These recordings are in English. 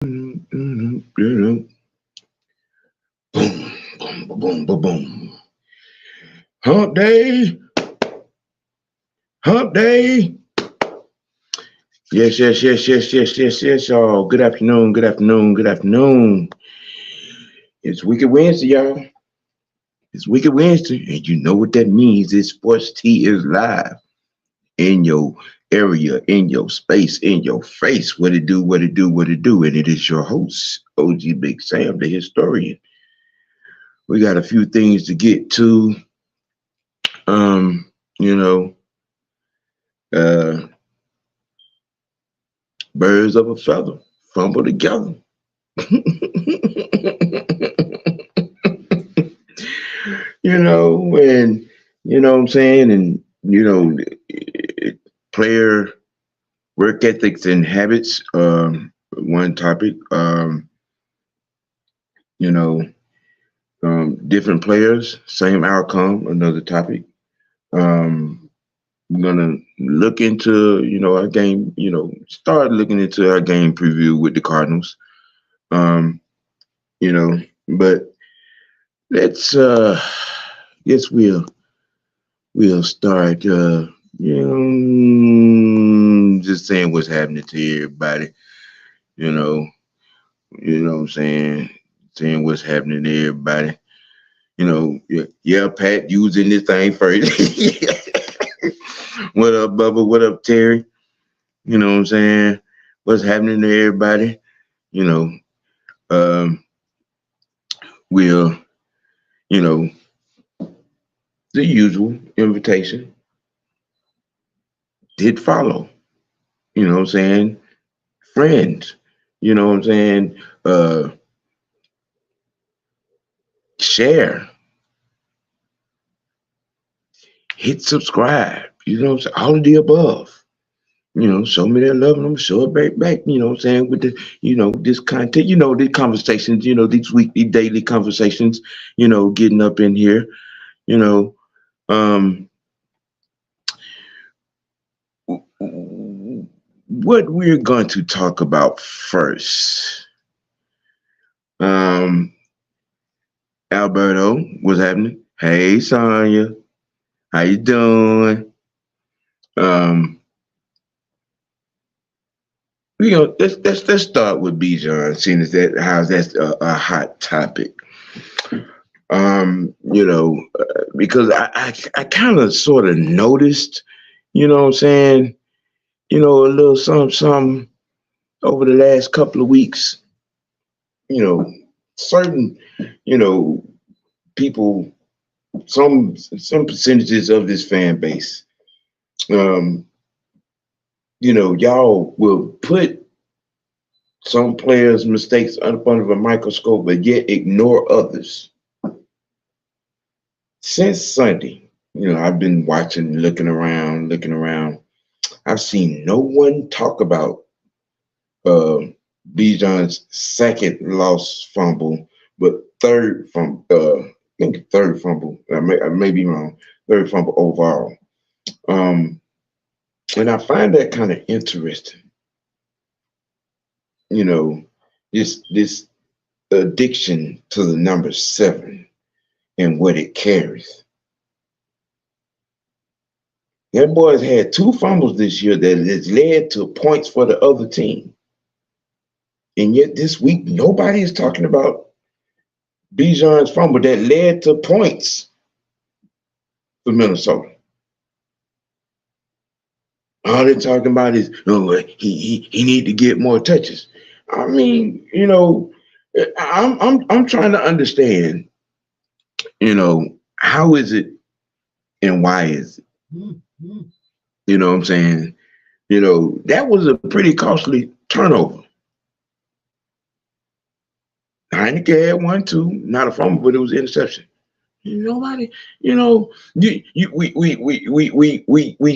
Boom, boom, boom, boom, boom, boom. Hump day, hump day. Yes, yes, yes, yes, yes, yes, yes, y'all. Good afternoon, good afternoon, good afternoon. It's Wicked Wednesday, y'all. It's Wicked Wednesday, and you know what that means. It's Sports Tea is live in your area, in your space, in your face. What it do, what it do, what it do. And it is your host, OG Big Sam, the historian. We got a few things to get to. You know, uh, birds of a feather fumble together. And you know what I'm saying, and player work ethics and habits. One topic. You know, different players, same outcome. Another topic. Um, I'm gonna look into our game. Start looking into our game preview with the Cardinals. Um, you know, but let's guess we'll start just saying what's happening to everybody, you know, what I'm saying, saying what's happening to everybody. Yeah, Pat using this thing first. What up, Bubba? What up, Terry? You know what I'm saying? What's happening to everybody? You know, um, we'll, you know, the usual invitation did follow. You know what I'm saying? Friends. You know what I'm saying? Share, hit subscribe. You know what I'm saying? All of the above. Show me that love and I'm show it back, you know what I'm saying, with the, this content, these conversations, these weekly, daily conversations, getting up in here, you know. Um what we're going to talk about first. Um Alberto, what's happening? Hey Sonya, how you doing? Um let's start with Bijon, seeing as that how's that's a hot topic. Because I kind of sort of noticed, what I'm saying, a little something over the last couple of weeks. Certain, you know, people, some percentages of this fan base, um, y'all will put some players' mistakes up under a microscope, but yet ignore others. Since Sunday, I've been watching, looking around, looking around. I've seen no one talk about uh, Bijan's second lost fumble, but third from I think third fumble. I may be wrong. Third fumble overall. Um, and I find that kind of interesting. You know, this addiction to the number seven and what it carries. That boy's had two fumbles this year that has led to points for the other team. And yet this week, nobody is talking about Bijan's fumble that led to points for Minnesota. All they're talking about is, he need to get more touches. I mean, I'm trying to understand, how is it and why is it? You know what I'm saying? That was a pretty costly turnover. Heineke had one too, not a fumble, but it was an interception. Nobody, we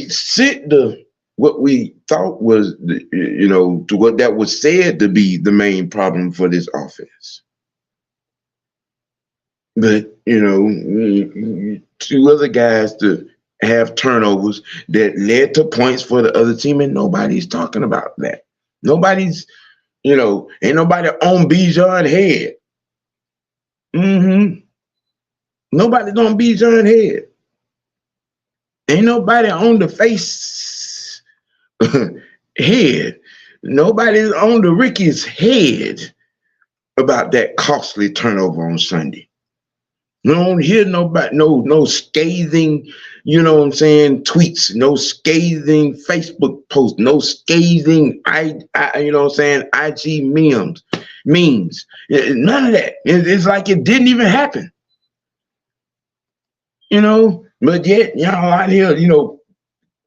sit the what we thought was to what that was said to be the main problem for this offense. But two other guys to have turnovers that led to points for the other team, and nobody's talking about that. Nobody's Ain't nobody on Bijon head. Nobody's on Bijon head. Ain't nobody on the face head. Nobody's on the Ricky's head about that costly turnover on Sunday. You don't hear nobody, no scathing, tweets, no scathing Facebook posts, no scathing, IG memes, none of that. It's like it didn't even happen, but yet y'all out here,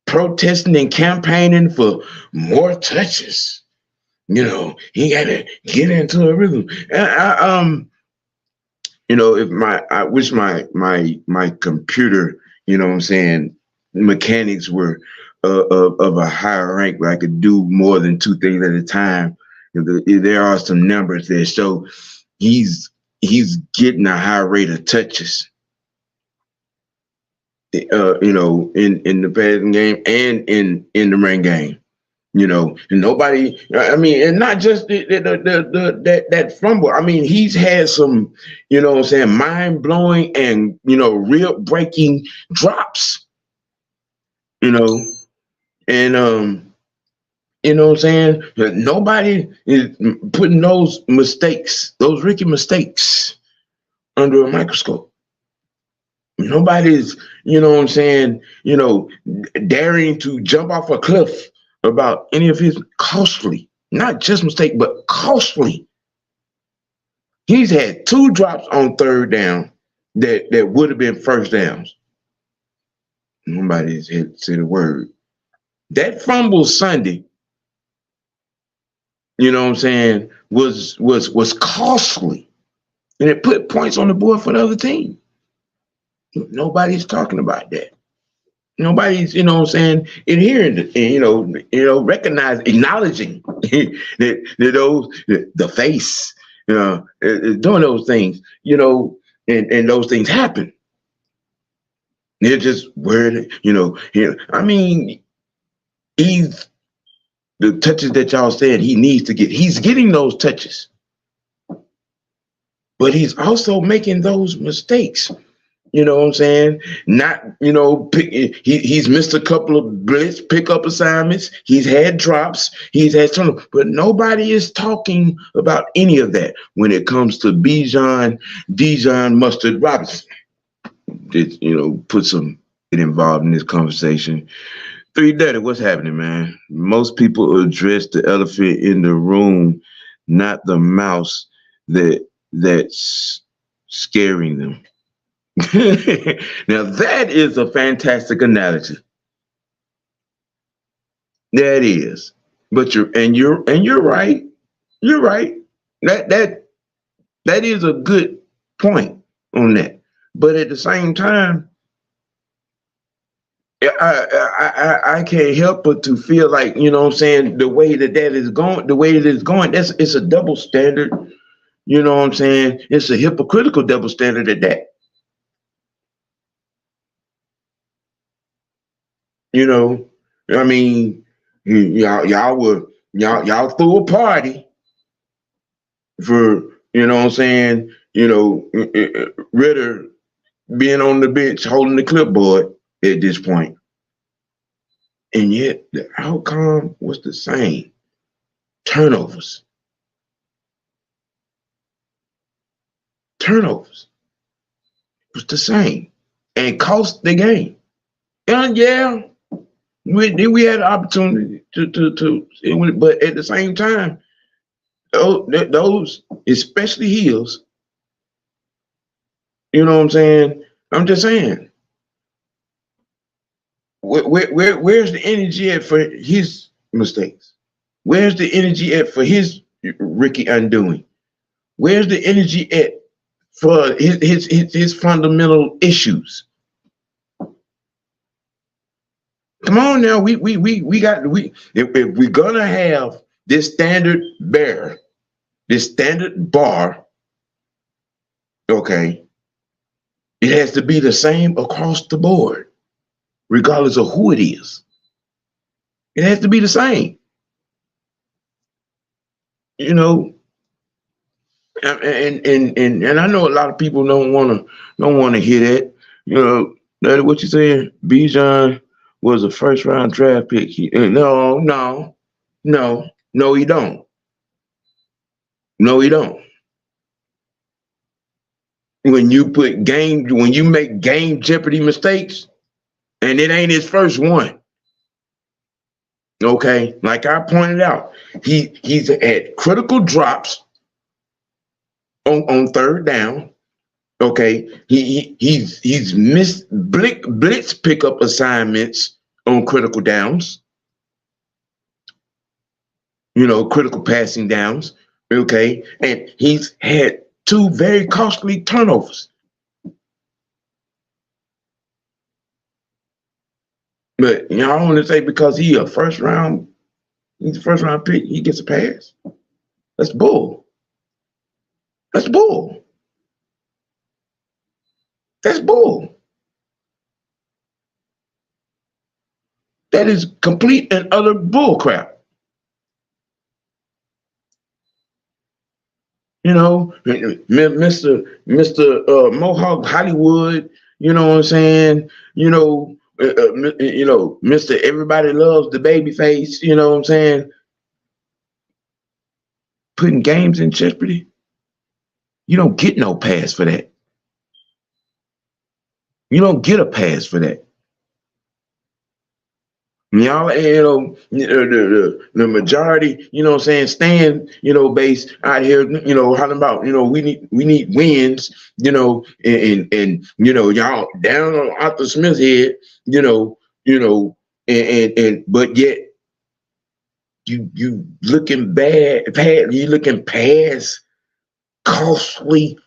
protesting and campaigning for more touches. He got to get into a rhythm. If I wish my computer, mechanics were of a higher rank where I could do more than two things at a time. There are some numbers there, so he's getting a high rate of touches. In the passing game and in the run game. And nobody, and not just that fumble. He's had some, mind blowing and, real breaking drops, and, nobody is putting those Ricky mistakes under a microscope. Nobody's, daring to jump off a cliff about any of his costly, not just mistake, but costly. He's had 2 drops on third down that would have been first downs. Nobody's had to say the word. That fumble Sunday, was costly. And it put points on the board for the other team. Nobody's talking about that. Nobody's, adhering to, recognize, acknowledging the face, doing those things, and those things happen. They're just weird, he's the touches that y'all said he needs to get. He's getting those touches, but he's also making those mistakes. Not, he's missed a couple of blitz pickup assignments. He's had drops. He's had some, but nobody is talking about any of that when it comes to Dijon Mustard Robinson. Put some involved in this conversation. 3 Daddy, what's happening, man? Most people address the elephant in the room, not the mouse that's scaring them. Now that is a fantastic analogy. That is, but you're right. You're right. That is a good point on that. But at the same time, I can't help but to feel like, the way that is going, it's a double standard. It's a hypocritical double standard at that. Y'all threw a party for, Ritter being on the bench holding the clipboard at this point. And yet the outcome was the same. Turnovers. Was the same and cost the game. And yeah, we had an opportunity to, but at the same time, those, especially heels, I'm just saying, where's the energy at for his mistakes? Where's the energy at for his Ricky undoing? Where's the energy at for his fundamental issues? Come on now, if we're gonna have this standard bar, okay, it has to be the same across the board, regardless of who it is. It has to be the same. you know, and I know a lot of people don't wanna hear that. You know, that what you saying? Bijan was a first round draft pick. No, no, no, no, he don't. No, he don't. When you make game jeopardy mistakes, and it ain't his first one. Okay, like I pointed out, he's at critical drops on third down. Okay, he's missed blitz pickup assignments on critical downs. Critical passing downs. Okay, and he's had two very costly turnovers. But I want to say because he's a first round pick, he gets a pass. That's bull. That's bull. That's bull. That is complete and utter bull crap. Mr. Mohawk Hollywood. You know what I'm saying? Mr. Everybody loves the baby face. You know what I'm saying? Putting games in jeopardy. You don't get no pass for that. You don't get a pass for that. Y'all, the majority, stand, base out here, hollering about, we need wins, y'all down on Arthur Smith's head, but yet you looking you looking past costly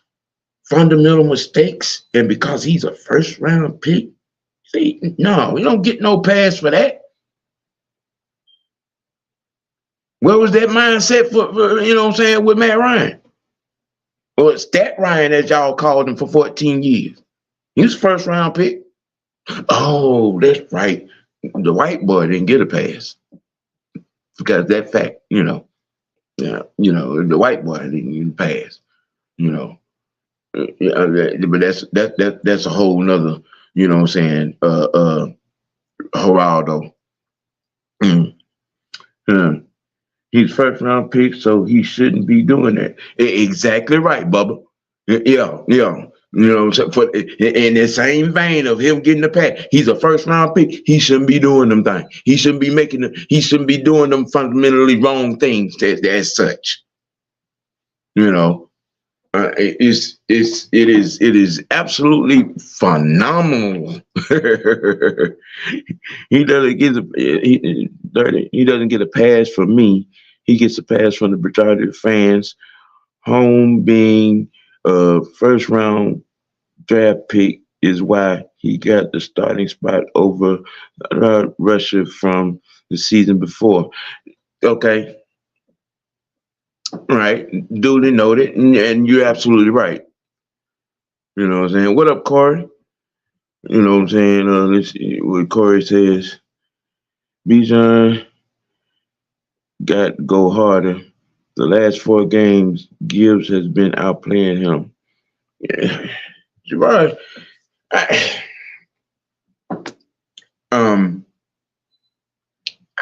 fundamental mistakes, and because he's a first round pick, see, no, we don't get no pass for that. Where was that mindset for with Matt Ryan? Or Stat Ryan, as y'all called him for 14 years. He was first round pick. Oh, that's right. The white boy didn't get a pass. Because that fact, the white boy didn't get a pass. But that's a whole nother, Geraldo. He's first round pick, so he shouldn't be doing that. Exactly right, Bubba. Yeah. So in the same vein of him getting the pass, he's a first round pick. He shouldn't be doing them things. He shouldn't be he shouldn't be doing them fundamentally wrong things as such. It is absolutely phenomenal. He doesn't get a pass from me. He gets a pass from the majority of the fans. Home being a first round draft pick is why he got the starting spot over Russia from the season before. Okay. Right. Duly noted. And you're absolutely right. You know what I'm saying? What up, Corey? You know what I'm saying? Let's see what Corey says. Bijan got to go harder. The last 4 games, Gibbs has been outplaying him. Yeah. Jabari,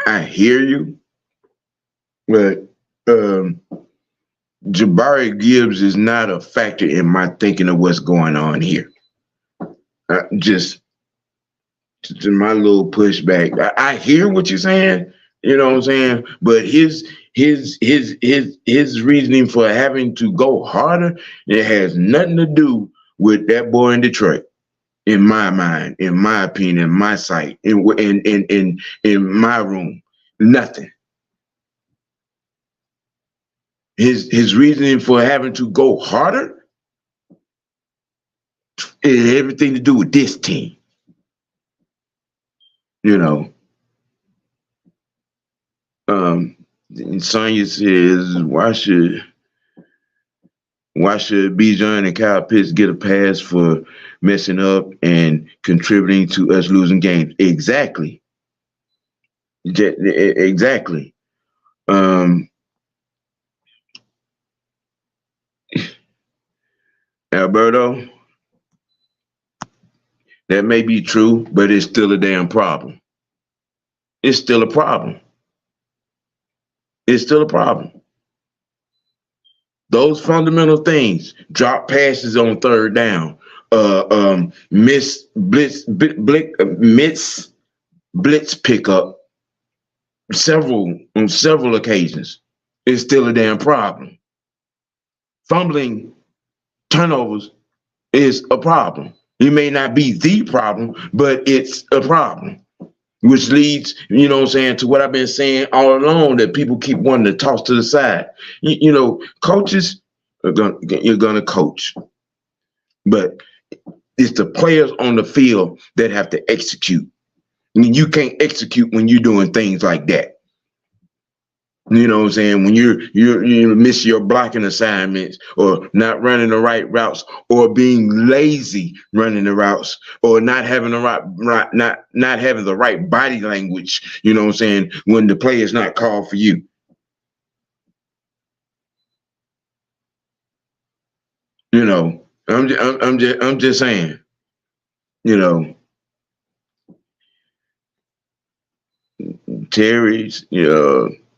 I hear you, but Jabari Gibbs is not a factor in my thinking of what's going on here. Just to my little pushback. I hear what you're saying, you know what I'm saying, but his reasoning for having to go harder, it has nothing to do with that boy in Detroit. In my mind, in my opinion, in my sight, in my room, nothing. His reasoning for having to go harder, it had everything to do with this team. And Sonya says, why should Bijan and Kyle Pitts get a pass for messing up and contributing to us losing games? Exactly. Exactly. Alberto, that may be true, but it's still a damn problem. It's still a problem. It's still a problem. Those fundamental things, drop passes on third down, miss blitz pickup on several occasions, is still a damn problem. Fumbling turnovers is a problem. It may not be the problem, but it's a problem. Which leads, you know what I'm saying, to what I've been saying all along, that people keep wanting to toss to the side. Coaches you're gonna coach, but it's the players on the field that have to execute. I mean, you can't execute when you're doing things like that. You know what I'm saying? When you miss your blocking assignments, or not running the right routes, or being lazy running the routes, or not having the not having the right body language, you know what I'm saying, when the play is not called for you. You know, I'm just saying, you know, Terry's,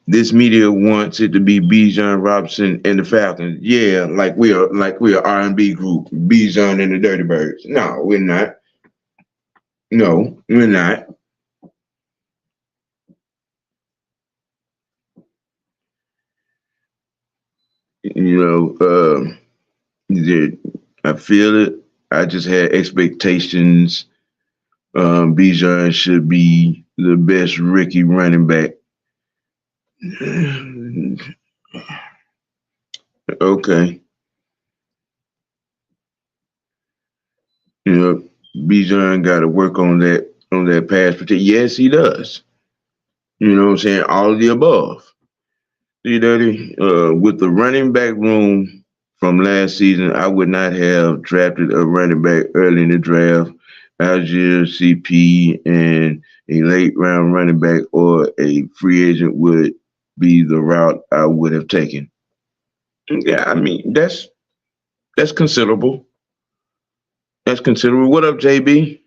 this media wants it to be Bijon Robinson and the Falcons. Yeah, like we're R&B group, Bijon and the Dirty Birds. No, we're not. No, we're not. I feel it. I just had expectations. Bijan should be the best rookie running back. Okay. Bijan got to work on that pass protection. Yes, he does. You know what I'm saying? All of the above. See, Daddy, with the running back room from last season, I would not have drafted a running back early in the draft. Algier, CP, and a late round running back or a free agent would be the route I would have taken. Yeah, I mean, that's considerable. That's considerable. What up, JB?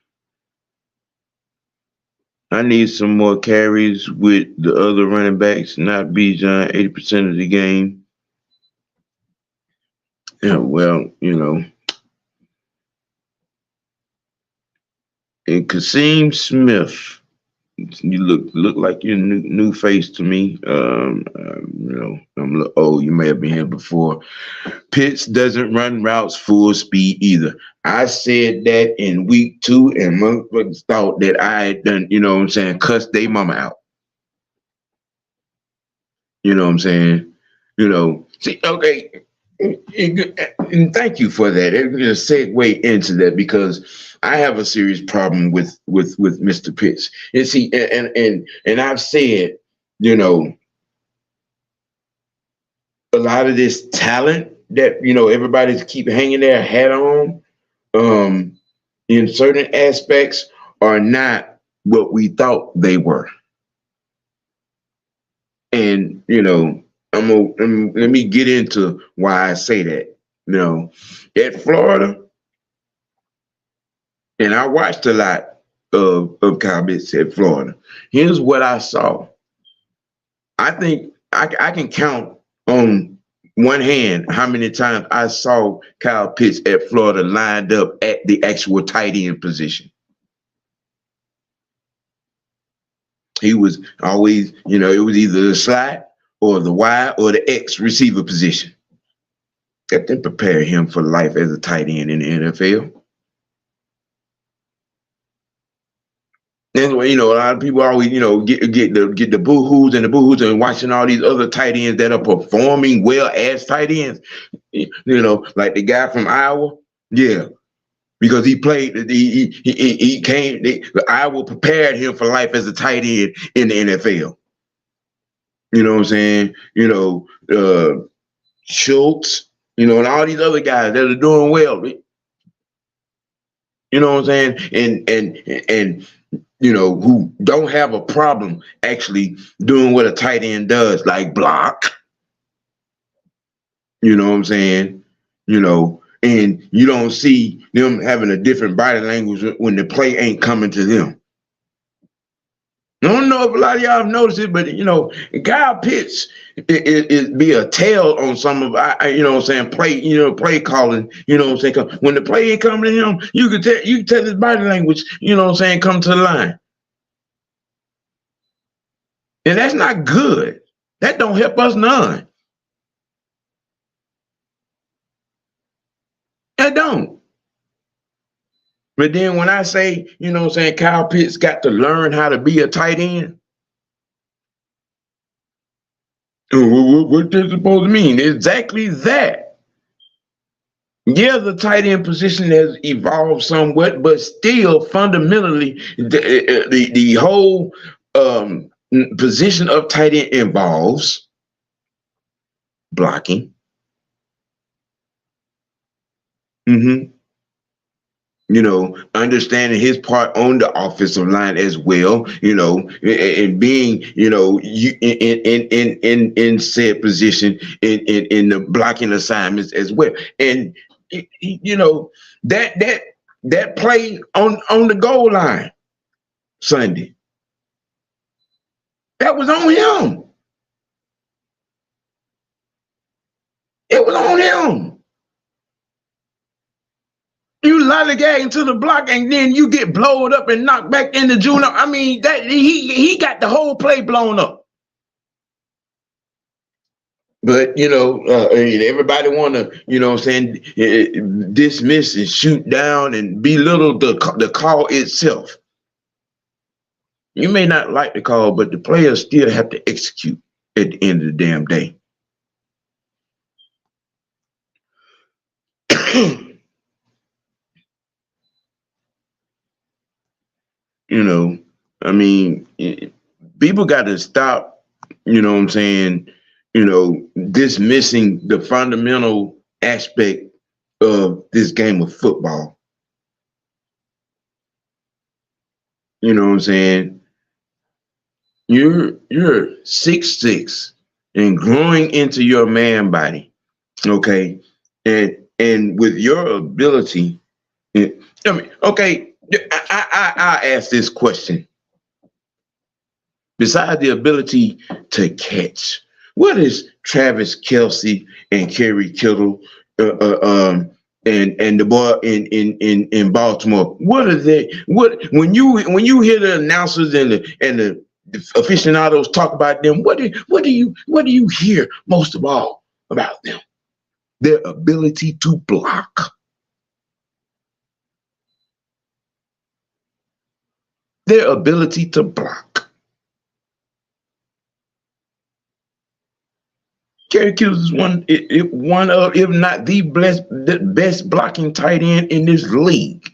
I need some more carries with the other running backs, not Bijan 80% of the game. Yeah, well, and Kasim Smith, you look like you're a new face to me. I'm a little old. You may have been here before. Pitts doesn't run routes full speed either. I said that in week 2, and motherfuckers thought that I had done, you know what I'm saying, cussed their mama out. You know what I'm saying? See, okay, and thank you for that. It's a segue into that, because I have a serious problem with Mr. Pitts. And see, and I've said, a lot of this talent that everybody's keep hanging their hat on, in certain aspects, are not what we thought they were. And let me get into why I say that. At Florida, and I watched a lot of Kyle Pitts at Florida. Here's what I saw. I think I can count on one hand how many times I saw Kyle Pitts at Florida lined up at the actual tight end position. He was always, it was either the slot or the Y or the X receiver position. That didn't prepare him for life as a tight end in the NFL. Anyway, a lot of people always, get the boo-hoos and the boo-hoos, and watching all these other tight ends that are performing well as tight ends. Like the guy from Iowa. Yeah. Because he played, he came, Iowa prepared him for life as a tight end in the NFL. You know what I'm saying? Schultz, and all these other guys that are doing well. You know what I'm saying? And who don't have a problem actually doing what a tight end does, like block. You know what I'm saying? and you don't see them having a different body language when the play ain't coming to them. I don't know if a lot of y'all have noticed it, but Kyle Pitts it be a tail on some of play calling, when the play ain't coming to him, you can tell his body language, come to the line. And that's not good. That don't help us none. That don't. But then when I say, Kyle Pitts got to learn how to be a tight end, what does it supposed to mean? Exactly that. Yeah, the tight end position has evolved somewhat, but still fundamentally, the whole position of tight end involves blocking. Understanding his part on the offensive line as well, and being, in said position in the blocking assignments as well. And that play on the goal line Sunday, that was on him. It was on him. You lollygag into the block and then you get blown up and knocked back into Juno. I mean, that he got the whole play blown up. But everybody want to, dismiss and shoot down and belittle the call itself. You may not like the call, but the players still have to execute at the end of the damn day. I mean, people got to stop, dismissing the fundamental aspect of this game of football. You know what I'm saying? You're 6'6" and growing into your man body, okay? And with your ability, okay, I ask this question. Besides the ability to catch, what is Travis Kelce and Kerry Kittle and the boy in Baltimore? What are they? When you hear the announcers and the aficionados talk about them, what do you hear most of all about them? Their ability to block. Their ability to block. Kerry Kittle is one of, if not the best blocking tight end in this league.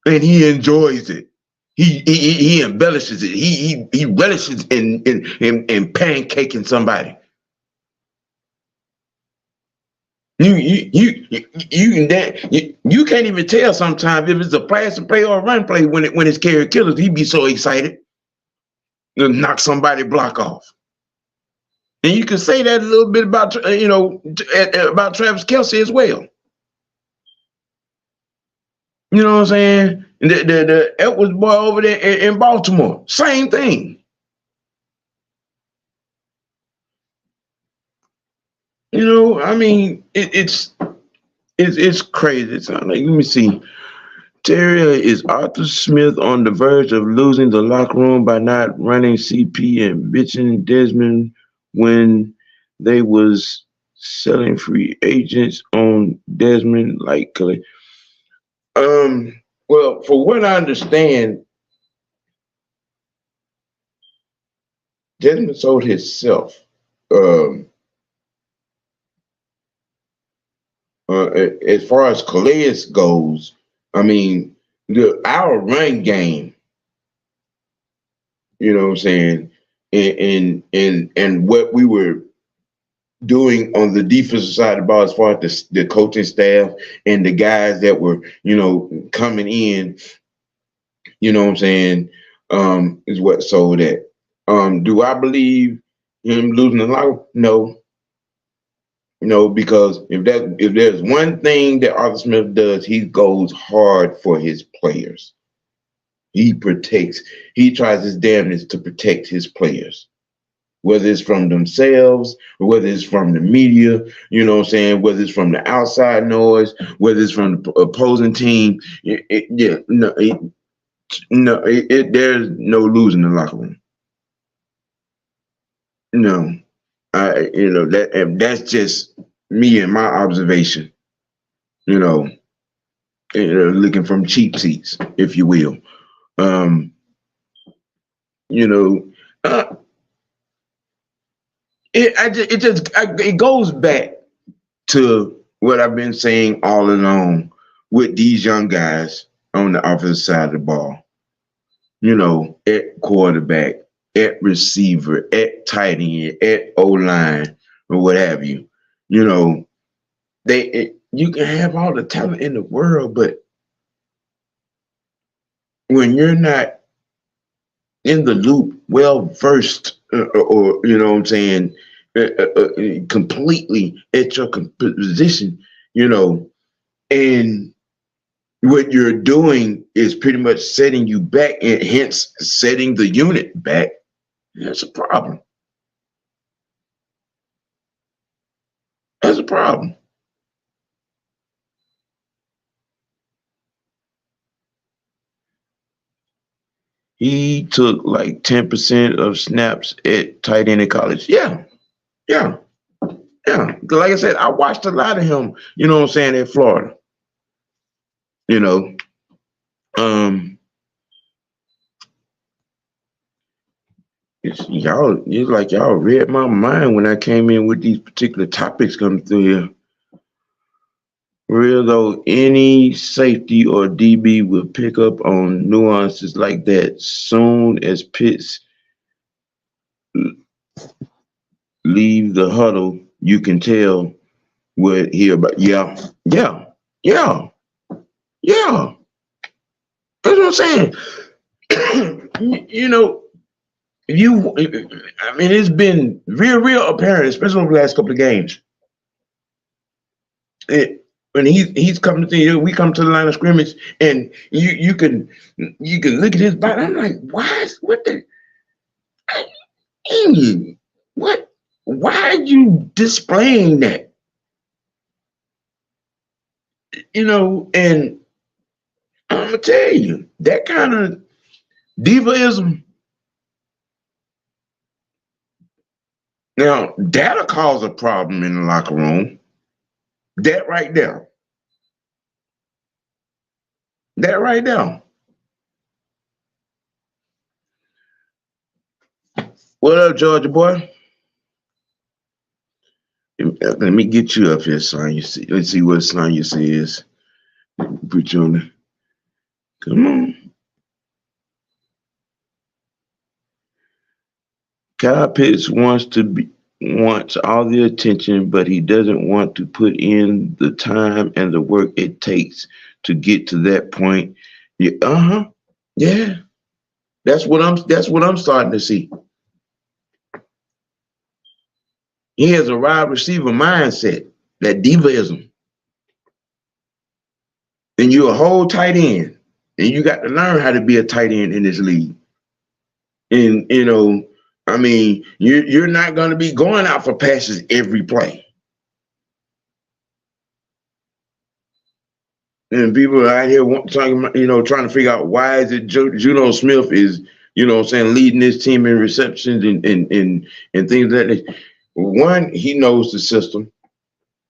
And he enjoys it. He embellishes it. He relishes in pancaking somebody. You can't even tell sometimes if it's a pass and play or a run play when it's Kerry Kittle. He'd be so excited to knock somebody block off. And you can say that a little bit about about Travis Kelce as well. You know what I'm saying? The Edwards boy over there in Baltimore, same thing. I mean, it's crazy. It's not like, let me see. Terry, is Arthur Smith on the verge of losing the locker room by not running CP and bitching Desmond when they was selling free agents on Desmond like Clay? Well, for what I understand, Desmond sold himself. As far as Calais goes, I mean, our run game, you know what I'm saying, and what we were doing on the defensive side of the ball as far as the coaching staff and the guys that were, coming in, you know what I'm saying, is what sold that. Do I believe him losing the locker? No. Because if there's one thing that Arthur Smith does, he goes hard for his players. He tries his damnedest to protect his players, whether it's from themselves, or whether it's from the media, whether it's from the outside noise, whether it's from the opposing team. There's no losing in the locker room. That's just me and my observation, looking from cheap seats, if you will. It goes back to what I've been saying all along with these young guys on the offensive side of the ball. At quarterback, at receiver, at tight end, at O-line, or what have you. You can have all the talent in the world, but when you're not in the loop, well versed, or completely at your position, and what you're doing is pretty much setting you back, and hence setting the unit back. That's a problem. That's a problem. He took like 10% of snaps at tight end in college. Yeah. Like I said, I watched a lot of him, at Florida. It's like y'all read my mind when I came in with these particular topics coming through here. Real though, any safety or DB will pick up on nuances like that soon as Pitts leave the huddle. You can tell what he about. Yeah. That's what I'm saying. It's been real apparent, especially over the last couple of games. When he's coming to we come to the line of scrimmage, and you can look at his body. I'm like, why are you displaying that? And I'm gonna tell you, that kind of divaism. Now, that'll cause a problem in the locker room. That right there. What up, Georgia boy? Let me get you up here, son. Let's see what Sonya says. Put you on the. Come on. Kyle Pitts wants all the attention, but he doesn't want to put in the time and the work it takes to get to that point. Yeah, yeah. That's what I'm starting to see. He has a wide receiver mindset, that divaism. And you're a whole tight end, and you got to learn how to be a tight end in this league. And you're not going to be going out for passes every play. And people are out here trying to figure out why is it Juno Smith is, leading this team in receptions and things like that. One, he knows the system.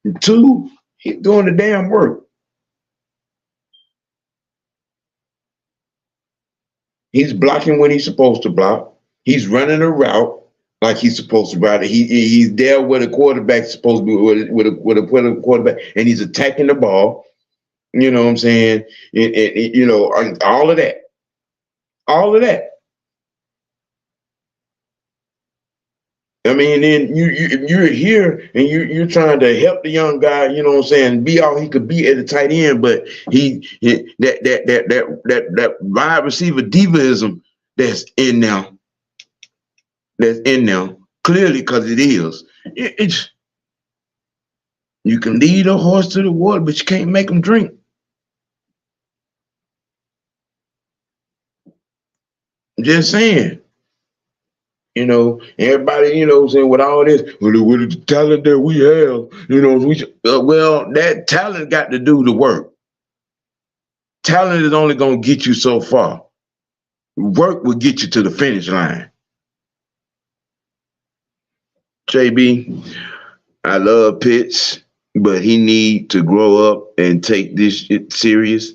And two, he's doing the damn work. He's blocking when he's supposed to block. He's running a route like he's supposed to run it. He's there where the quarterback's supposed to be, with a quarterback, and he's attacking the ball. You know what I'm saying? All of that. Then you're here and you're trying to help the young guy, be all he could be at the tight end, but that wide receiver divaism that's in now. Clearly, because it is. You can lead a horse to the water, but you can't make him drink. Just saying. Everybody, saying with all this, with the talent that we have, well, that talent got to do the work. Talent is only going to get you so far. Work will get you to the finish line. JB, I love Pitts, but he need to grow up and take this shit serious.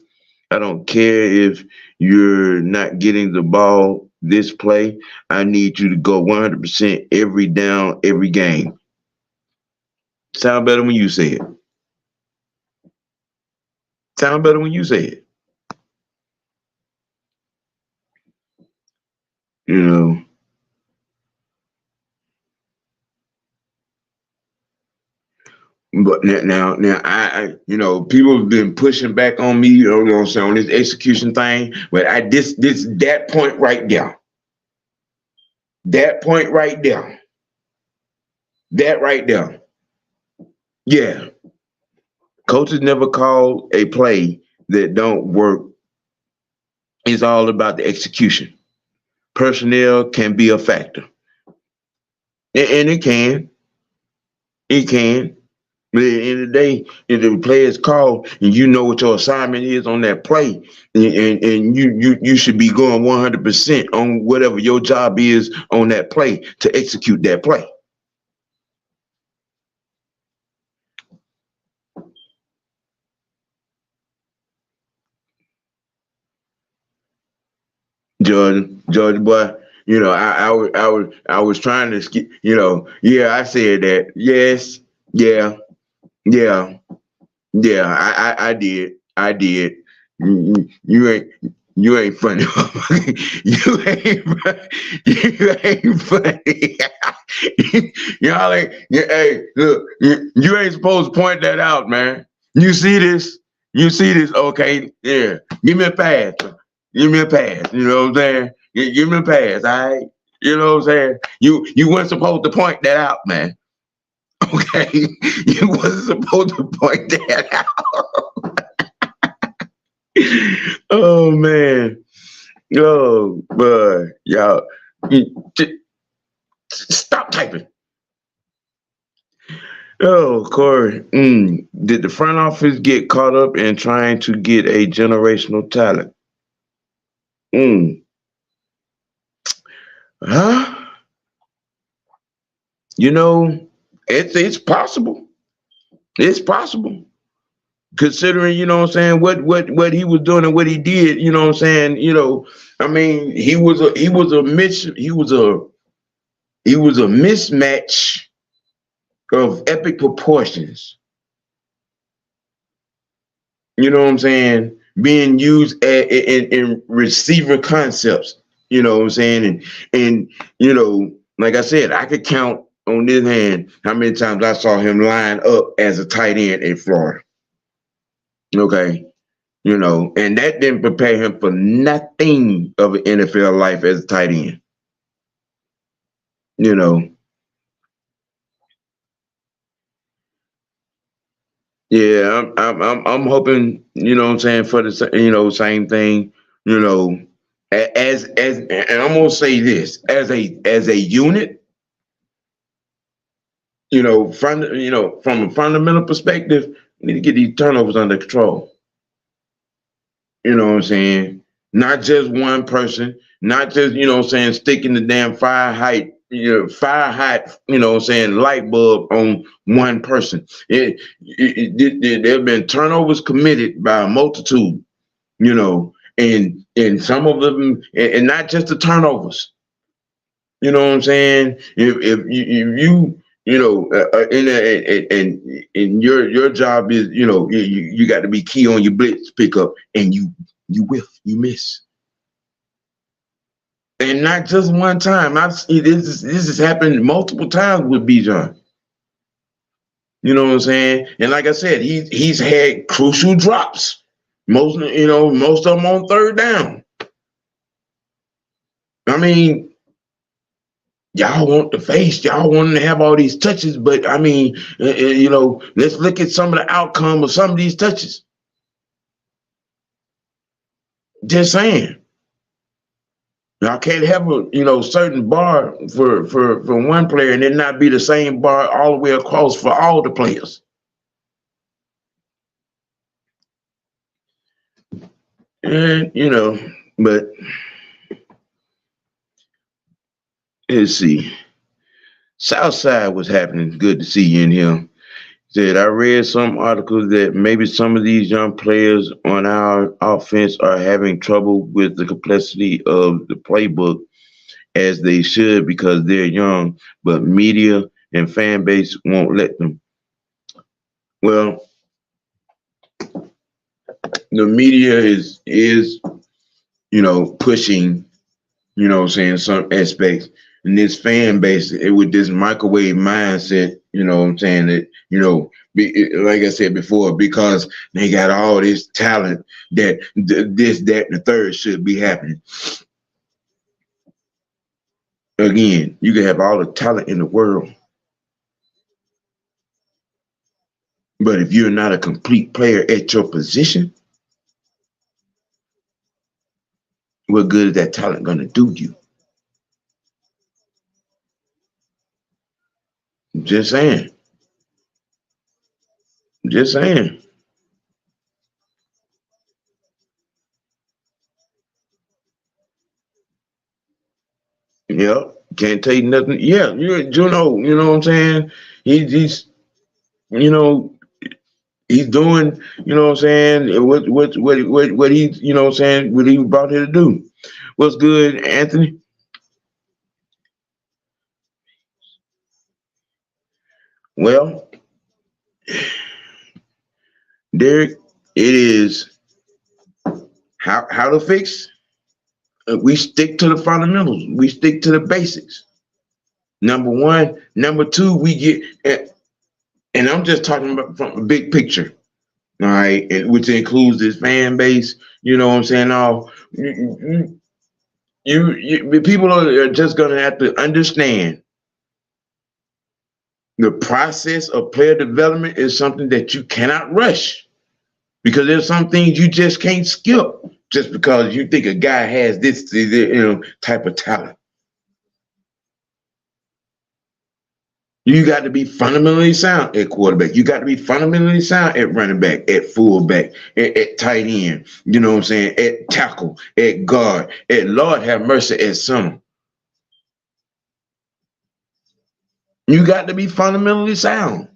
I don't care if you're not getting the ball this play. I need you to go 100% every down, every game. Sound better when you say it. Sound better when you say it. You know. But now, I people have been pushing back on me, on this execution thing. But that point right there, that point right there, that right there, yeah. Coaches never call a play that don't work. It's all about the execution. Personnel can be a factor, and it can. It can. But at the end of the day, if the play is called and you know what your assignment is on that play, and you should be going 100% on whatever your job is on that play to execute that play. George boy, I was trying to skip, yeah, I said that. Yes, yeah, yeah. Yeah, I did. You ain't funny. You ain't funny. Y'all ain't. Hey, look, you ain't supposed to point that out, man. You see this? You see this? Okay, yeah. Give me a pass. Give me a pass. You know what I'm saying? Give me a pass. All right. You know what I'm saying? You weren't supposed to point that out, man. Okay, you wasn't supposed to point that out. Oh man, oh boy, y'all, stop typing. Oh, Corey, did the front office get caught up in trying to get a generational talent? Huh? It's possible. It's possible. Considering, what he was doing and what he did, I mean, he was a mismatch of epic proportions. You know what I'm saying? Being used in receiver concepts. You know what I'm saying? And like I said, I could count on this hand how many times I saw him line up as a tight end in Florida. Okay. And that didn't prepare him for nothing of an NFL life as a tight end. Yeah, I'm hoping, what I'm saying, for the same thing, as and I'm gonna say this as a unit, from a fundamental perspective, we need to get these turnovers under control. You know what I'm saying? Not just one person, not just, sticking the damn fire height, light bulb on one person. There have been turnovers committed by a multitude, and some of them, and not just the turnovers. You know what I'm saying? If you and your job is, you got to be key on your blitz pickup, and you whiff, you miss, and not just one time. I've seen this has happened multiple times with Bijon. You know what I'm saying? And like I said, he's had crucial drops. Most of them on third down. I mean, y'all want the face, y'all want to have all these touches, but I mean, let's look at some of the outcome of some of these touches. Just saying. Y'all can't have a certain bar for one player and then not be the same bar all the way across for all the players. And but let's see. Southside was happening. Good to see you in here. Said I read some articles that maybe some of these young players on our offense are having trouble with the complexity of the playbook as they should because they're young, but media and fan base won't let them. Well, the media is pushing, saying some aspects. And this fan base, with this microwave mindset, I'm saying that, like I said before, because they got all this talent that this, that, and the third should be happening. Again, you can have all the talent in the world, but if you're not a complete player at your position, what good is that talent going to do you? Just saying. Just saying. Yep. Can't tell you nothing. Yeah, you're Juno, you know what I'm saying? He's you know, he's doing, what I'm saying, what he's, what I'm saying, what he was brought here to do. What's good, Anthony? Well, Derek, it is how to fix. We stick to the fundamentals. We stick to the basics. Number one. Number two, we get, and I'm just talking about from a big picture, all right, which includes this fan base. You know what I'm saying? All people are just gonna have to understand the process of player development is something that you cannot rush because there's some things you just can't skip just because you think a guy has this type of talent. You got to be fundamentally sound at quarterback. You got to be fundamentally sound at running back, at fullback, at tight end. You know what I'm saying? At tackle, at guard, at Lord have mercy, at center. You got to be fundamentally sound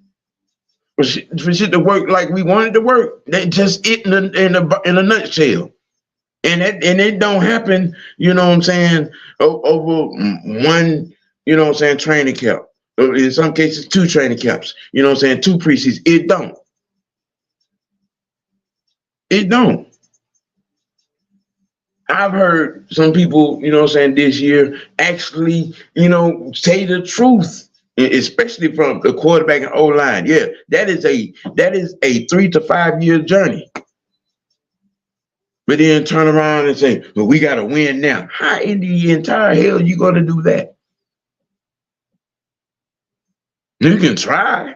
for shit to work like we want it to work. That just it in a nutshell. And it don't happen, you know what I'm saying, over one, training camp. In some cases, two training camps, you know what I'm saying, two preseasons. It don't. It don't. I've heard some people, this year actually, say the truth, especially from the quarterback and O-line. Yeah, that is a 3 to 5 year journey. But then turn around and say, well, we got to win now. How in the entire hell are you going to do that? You can try.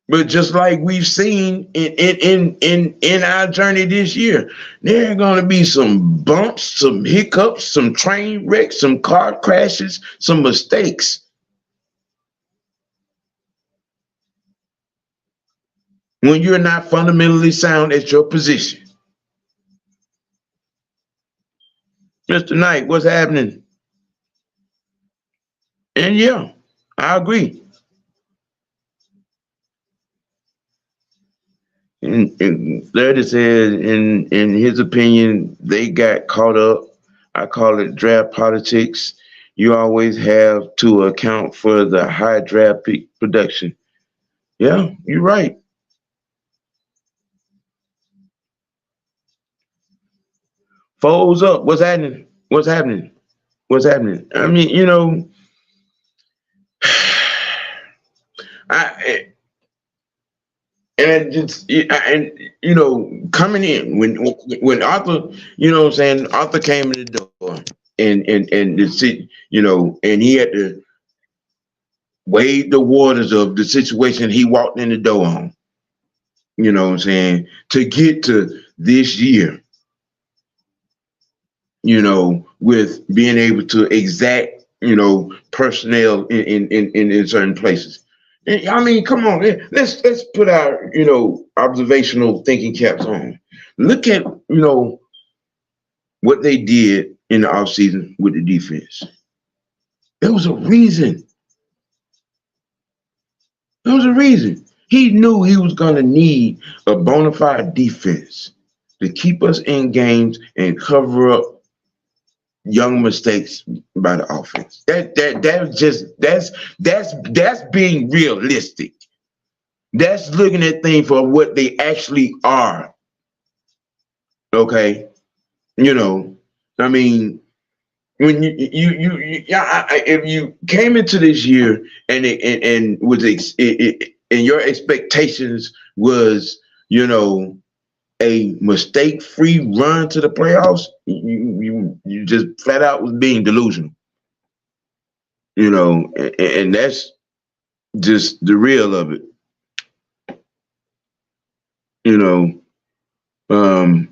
But just like we've seen in our journey this year, there are going to be some bumps, some hiccups, some train wrecks, some car crashes, some mistakes. When you're not fundamentally sound at your position. Mr. Knight, what's happening? And yeah, I agree. And Thirty said, in his opinion, they got caught up. I call it draft politics. You always have to account for the high draft pick production. Yeah, you're right. Folds up. What's happening? What's happening? What's happening? I mean, I and it just and coming in when Arthur, Arthur came in the door. and the and he had to wade the waters of the situation he walked in the door on. You know what I'm saying? To get to this year, with being able to exact, personnel in certain places. And, I mean, come on, let's put our, observational thinking caps on. Look at, what they did in the offseason with the defense. There was a reason. There was a reason. He knew he was going to need a bona fide defense to keep us in games and cover up young mistakes by the offense. That's being realistic. That's looking at things for what they actually are. Okay, I mean, when if you came into this year and was and your expectations was a mistake-free run to the playoffs, you just flat out was being delusional. And that's just the real of it. Um,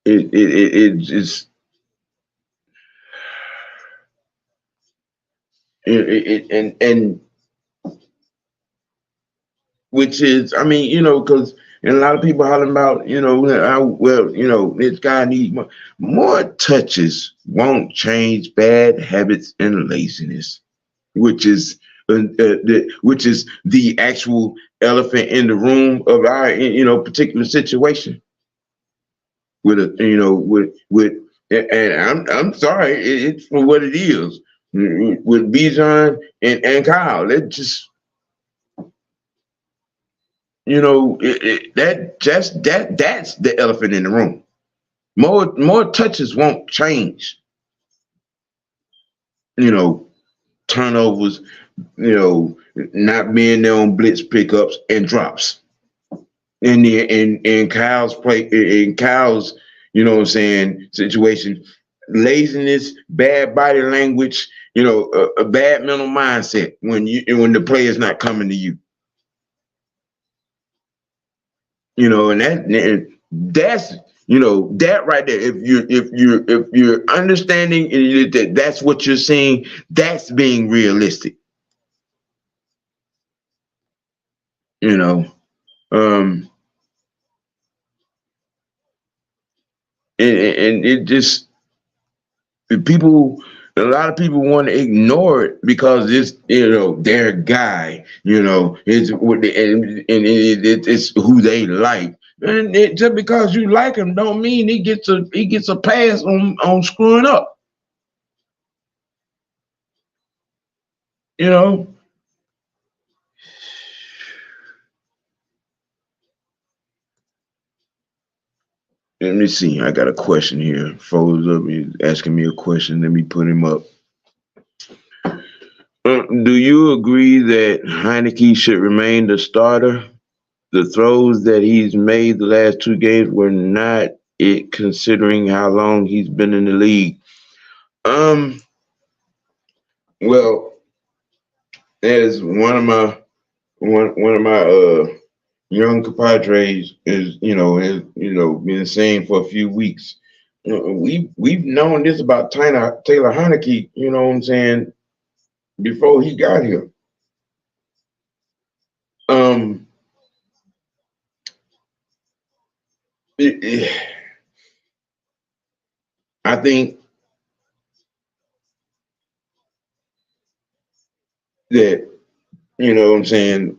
it just and which is, I mean, because and a lot of people hollering about, how well, this guy needs more touches. Won't change bad habits and laziness, which is which is the actual elephant in the room of our particular situation. With a with and I'm sorry, it's for what it is. With Bijon and Kyle, that just that's the elephant in the room. More touches won't change. Turnovers, not being there on blitz pickups and drops. And Kyle's play in Kyle's, situation, laziness, bad body language, a bad mental mindset when the player's not coming to you. And that's that right there. If you're understanding that that's what you're seeing, that's being realistic. And it just a lot of people want to ignore it because it's their guy, it's what it's who they like. And just because you like him don't mean he gets a pass on screwing up. Let me see. I got a question here. Follows up. He's asking me a question. Let me put him up. Do you agree that Heineke should remain the starter? The throws that he's made the last two games were not it, considering how long he's been in the league. Well, as one of my young compadres is been saying for a few weeks. We've known this about Taylor Heineke. You know what I'm saying? Before he got here. I think that what I'm saying,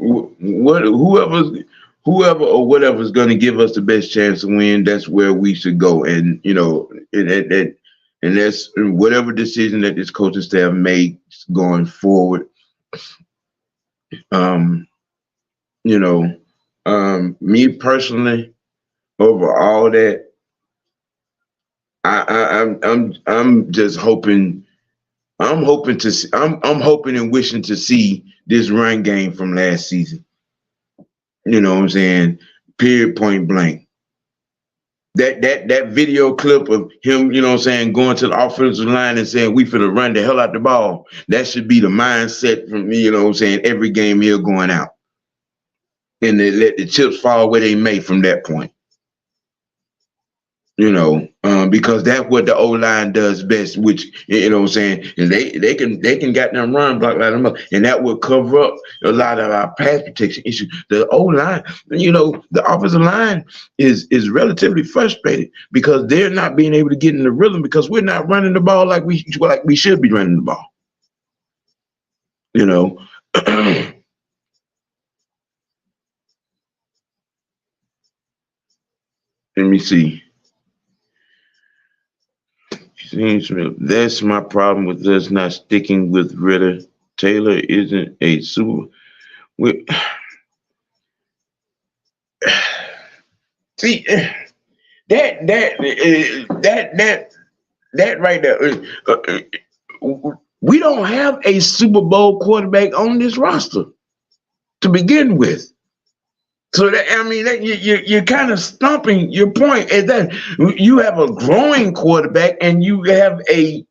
whoever or whatever is going to give us the best chance to win, that's where we should go. And and that's whatever decision that this coaching staff makes going forward. Me personally, over all that, I'm just hoping. I'm hoping to see, I'm hoping and wishing to see this run game from last season. You know what I'm saying? Period, point blank. That video clip of him, you know what I'm saying, going to the offensive line and saying we finna run the hell out the ball. That should be the mindset from me, you know what I'm saying, every game here going out. And they let the chips fall where they may from that point. Because that's what the O line does best, which you know what I'm saying, and they can get them run block like them up, and that will cover up a lot of our pass protection issues. The O line, the offensive line is relatively frustrated because they're not being able to get in the rhythm because we're not running the ball like we should be running the ball. Let me see. That's my problem with us not sticking with Ritter. Taylor isn't a super. See that right there. We don't have a Super Bowl quarterback on this roster to begin with. So you're kind of stumping your point is that you have a growing quarterback and you have a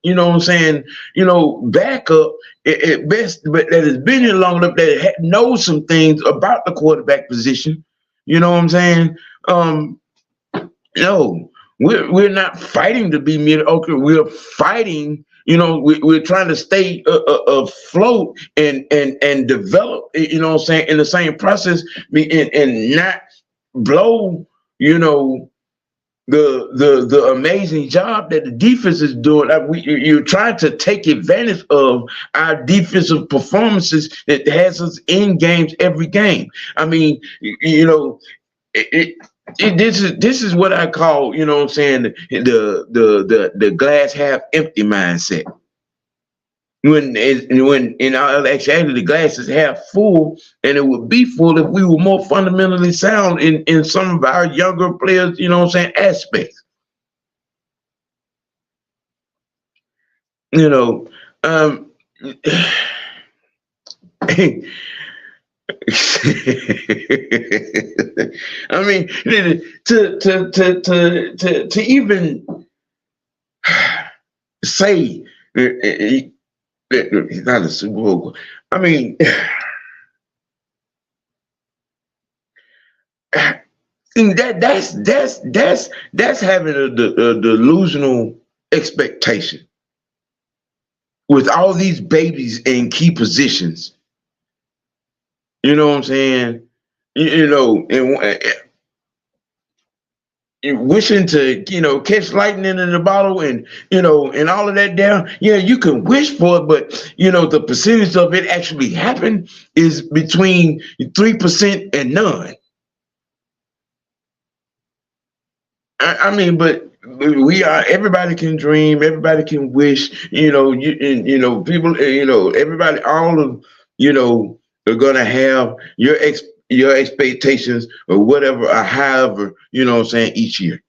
backup at best, but that has been here long enough that knows some things about the quarterback position. You know what I'm saying? No, we're not fighting to be mediocre. We're fighting. We're trying to stay afloat and develop. You know what I'm saying, in the same process, and not blow. The amazing job that the defense is doing. You're trying to take advantage of our defensive performances that has us in games every game. I mean, this is what I call, you know what I'm saying, the glass half empty mindset. When in our actuality the glass is half full, and it would be full if we were more fundamentally sound in some of our younger players, you know what I'm saying, aspects. I mean, to even say he's not a Super Bowl. I mean, that's having a delusional expectation with all these babies in key positions. You know what I'm saying? And wishing to catch lightning in the bottle and and all of that down. Yeah, you can wish for it, but the percentage of it actually happen is between 3% and none. I mean, but everybody can dream, everybody can wish. People, everybody, all of are gonna have your expectations or whatever, or however, you know what I'm saying, each year.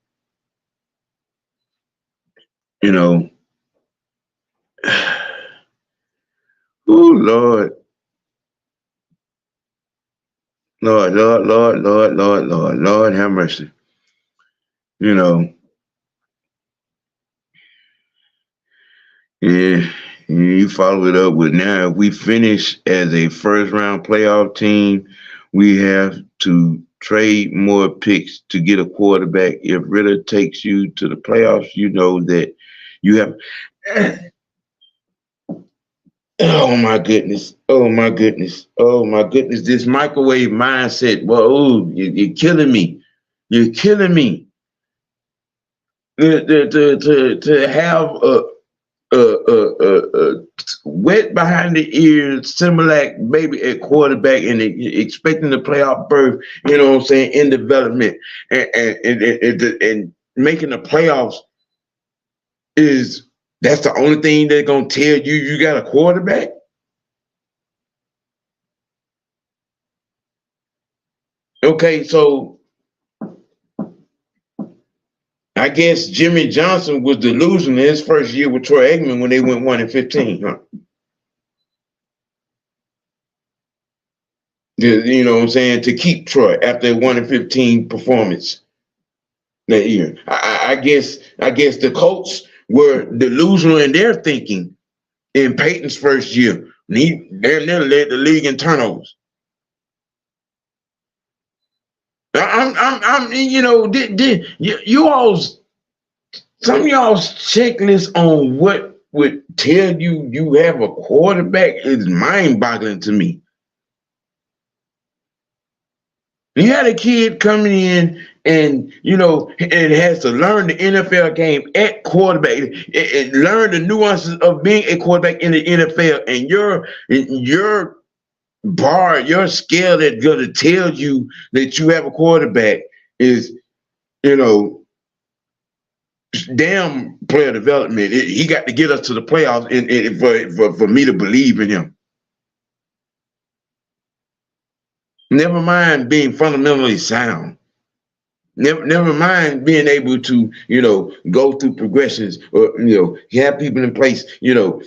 Oh Lord. Lord, Lord, Lord, Lord, Lord, Lord, Lord, have mercy. Yeah, you follow it up with, now if we finish as a first round playoff team, we have to trade more picks to get a quarterback. If Ritter takes you to the playoffs, you know that you have. Oh my goodness! Oh my goodness! Oh my goodness! This microwave mindset. Well, you're killing me. You're killing me. To have a wet behind the ears Similac baby at quarterback and expecting the playoff berth, you know what I'm saying, in development, and making the playoffs that's the only thing they're gonna tell you got a quarterback. Okay, so I guess Jimmy Johnson was delusional in his first year with Troy Aikman when they went 1-15, huh? You know what I'm saying, to keep Troy after a 1-15 performance. that year. I guess the Colts were delusional in their thinking in Peyton's first year. He damn near led the league in turnovers. You all's some of y'all's checklist on what would tell you have a quarterback is mind-boggling to me. You had a kid coming in and and has to learn the NFL game at quarterback and learn the nuances of being a quarterback in the NFL, and your bar, your scale that's gonna tell you that you have a quarterback is, you know, damn player development. He got to get us to the playoffs for me to believe in him. Never mind being fundamentally sound. Never mind being able to, go through progressions or, have people in place, know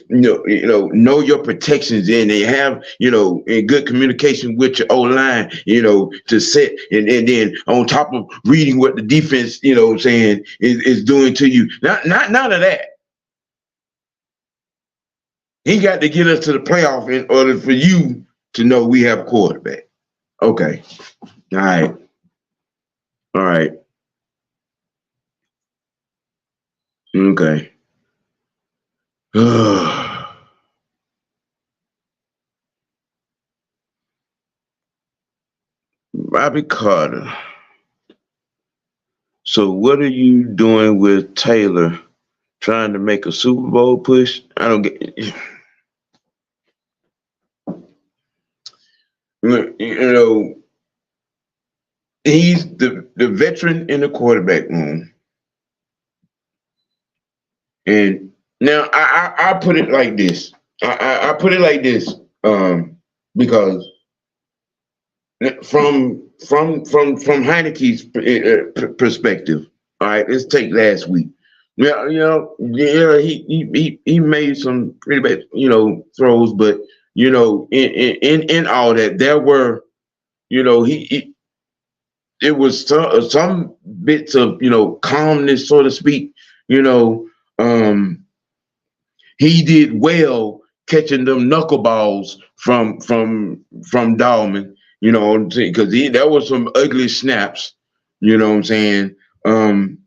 your protections and they have, in good communication with your O-line, to set and then on top of reading what the defense, saying is doing to you. None of that. He got to get us to the playoff in order for you to know we have a quarterback. Okay. All right. All right. Okay. Bobby Carter. So what are you doing with Taylor trying to make a Super Bowl push? I don't get he's the veteran in the quarterback room. And now I put it like this. I put it like this, because from Heineke's perspective, all right, let's take last week. He made some pretty bad, throws, but in all that there were, it was some bits of calmness, so to speak. He did well catching them knuckleballs from Dahlman, because there was some ugly snaps, you know what I'm saying? And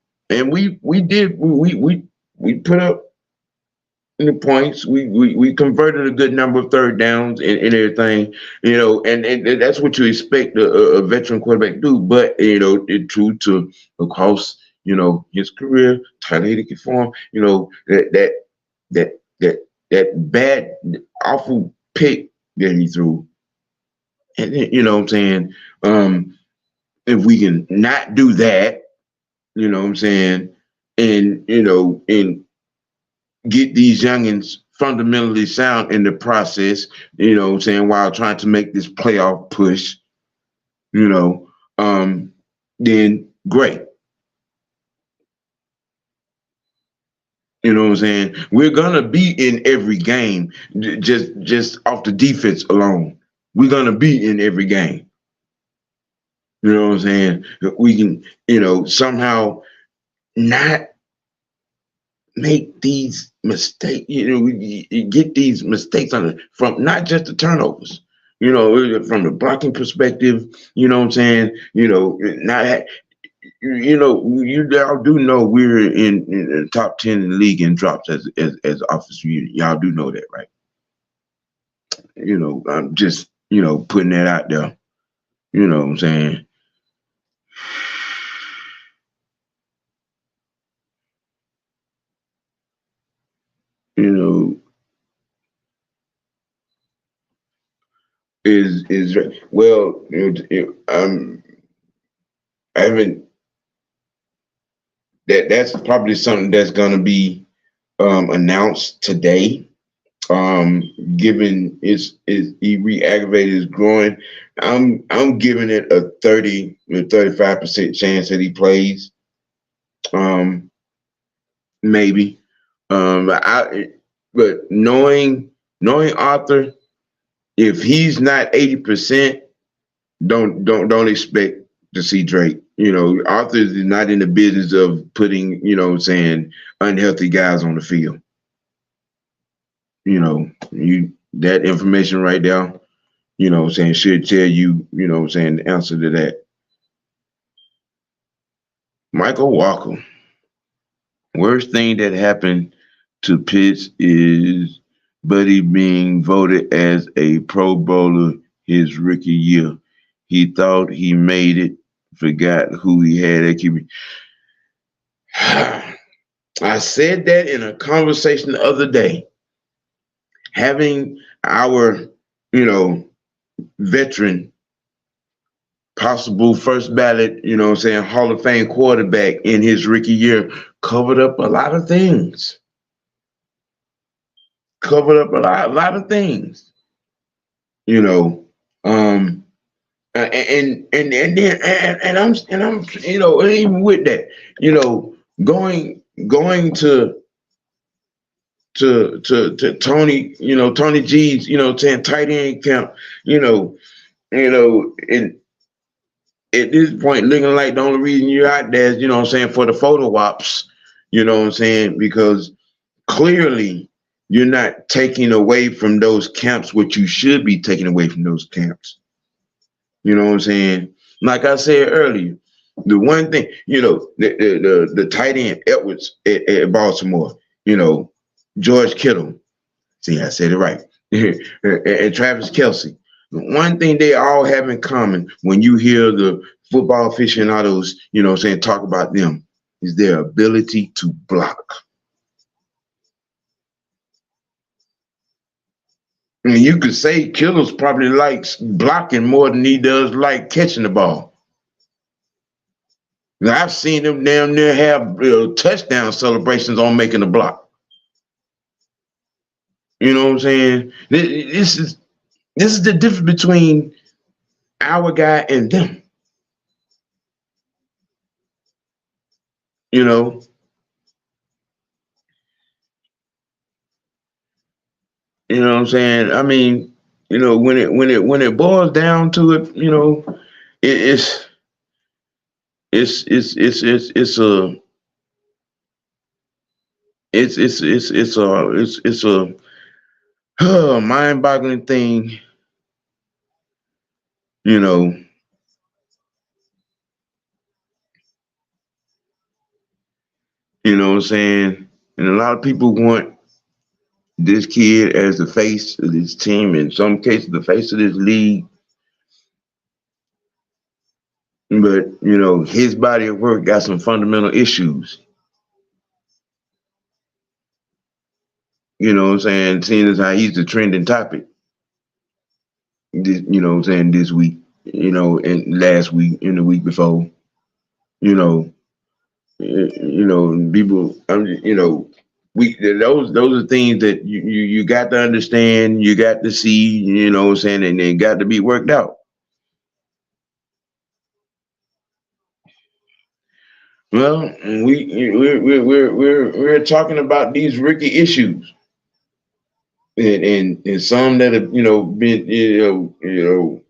we put up the points. We converted a good number of third downs and everything, and that's what you expect a veteran quarterback to do. But it true to across his career, Tyler Hideki form, that bad, awful pick that he threw. And what I'm saying? If we can not do that, what I'm saying, and and get these youngins fundamentally sound in the process, what I'm saying, while trying to make this playoff push, then great. You know what I'm saying? We're gonna be in every game, just off the defense alone. We're gonna be in every game. You know what I'm saying? We can, somehow not make these mistakes. We get these mistakes from not just the turnovers. From the blocking perspective. You know what I'm saying? Not. You all do know we're in the top 10 in the league in drops as offensive unit. Y'all do know that, right? I'm just, putting that out there. You know what I'm saying? Is well, I haven't. That's probably something that's gonna be announced today. Given he re-aggravated his groin, I'm giving it a 35% chance that he plays. Maybe. But knowing Arthur, if he's not 80%, don't expect to see Drake. Arthur is not in the business of putting, unhealthy guys on the field. That information right there, should tell you, the answer to that. Michael Walker. Worst thing that happened to Pitts is Buddy being voted as a Pro Bowler his rookie year. He thought he made it, forgot who he had at QB. I said that in a conversation the other day. Having our, veteran, possible first ballot, Hall of Fame quarterback in his rookie year covered up a lot of things. Covered up a lot of things. And I'm even with that, going to Tony, Tony G's, saying tight end camp, and at this point looking like the only reason you're out there is, for the photo ops, because clearly you're not taking away from those camps what you should be taking away from those camps. Like I said earlier, the one thing, the tight end Edwards at Baltimore, George Kittle. See, I said it right. And Travis Kelce. The one thing they all have in common when you hear the football aficionados, talk about them is their ability to block. I mean, you could say Kittle's probably likes blocking more than he does like catching the ball. Now, I've seen them damn near have touchdown celebrations on making a block. You know what I'm saying? This is the difference between our guy and them. You know what I'm saying? I mean, when it boils down to it, it's a it's a mind-boggling thing, you know. You know what I'm saying? And a lot of people want this kid as the face of this team, in some cases the face of this league. But, his body of work got some fundamental issues. You know what I'm saying? Seeing as how he's the trending topic. This week, and last week, and the week before, people, those are things that you got to understand, you got to see, and they got to be worked out. Well, we're talking about these rookie issues, and some that have been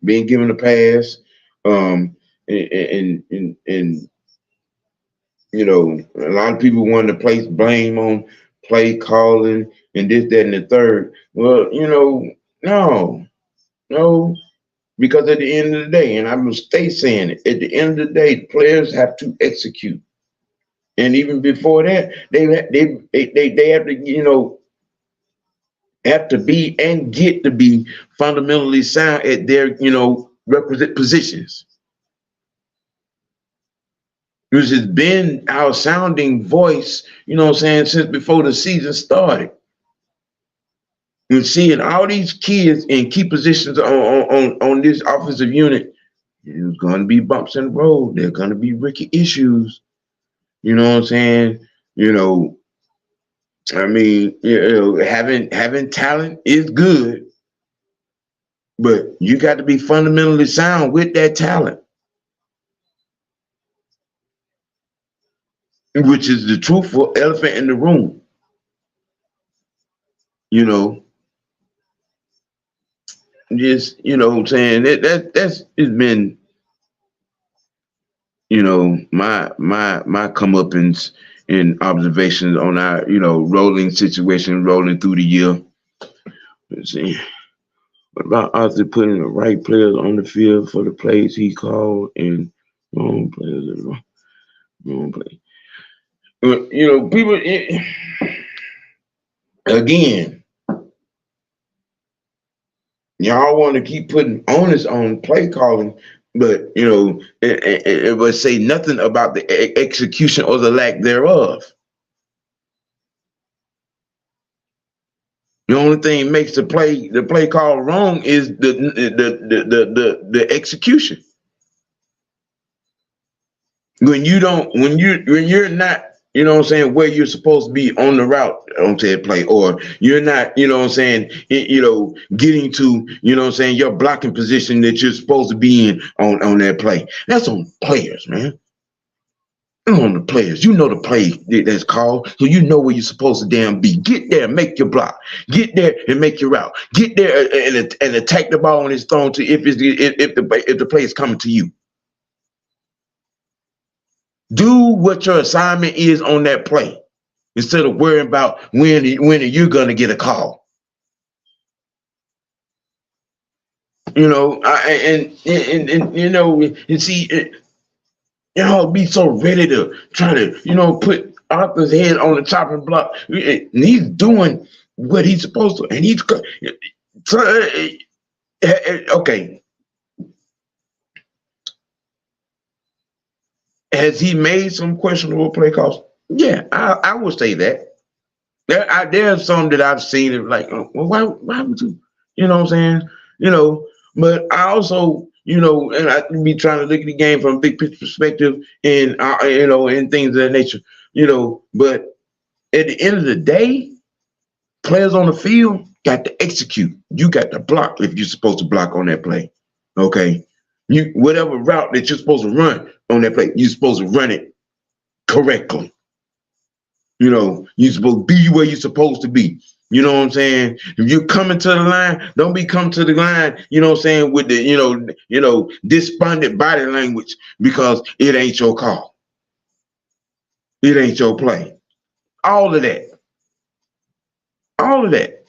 being given a pass, and a lot of people want to place blame on play calling and this, that, and the third. Well, no, because at the end of the day, and I will stay saying it, at the end of the day, players have to execute. And even before that, they have to, have to be and get to be fundamentally sound at their, requisite positions. Which has been our sounding voice, since before the season started. You're seeing all these kids in key positions on this offensive unit. There's going to be bumps in the road. There are going to be rookie issues. You know what I'm saying? I mean, having talent is good, but you got to be fundamentally sound with that talent, which is the truthful elephant in the room. Just what I'm saying, that's it's been my comeuppance and observations on our, rolling situation, rolling through the year. Let's see. What about Arthur putting the right players on the field for the plays he called and wrong players, wrong play? People, again, y'all want to keep putting onus on play calling, but it would say nothing about the execution or the lack thereof. The only thing makes the play call wrong is the execution. When you're not, where you're supposed to be on the route on said play, or you're not, getting to, your blocking position that you're supposed to be in on that play. That's on players, man. On the players, the play that's called, so you know where you're supposed to damn be. Get there, make your block. Get there and make your route. Get there and attack the ball when it's thrown to if the play is coming to you. Do what your assignment is on that play instead of worrying about when you're gonna get a call. Y'all be so ready to try to, put Arthur's head on the chopping block. And he's doing what he's supposed to. And he's okay. Has he made some questionable play calls? Yeah, I would say that. There's some that I've seen it like, well, why would you? You know what I'm saying? But I also, and I be trying to look at the game from a big picture perspective and, and things of that nature, but at the end of the day, players on the field got to execute. You got to block if you're supposed to block on that play. Okay. Whatever route that you're supposed to run on that play, you're supposed to run it correctly. You're supposed to be where you're supposed to be. You know what I'm saying? If you're coming to the line, don't be coming to the line, with the, despondent body language because it ain't your call. It ain't your play. All of that. All of that.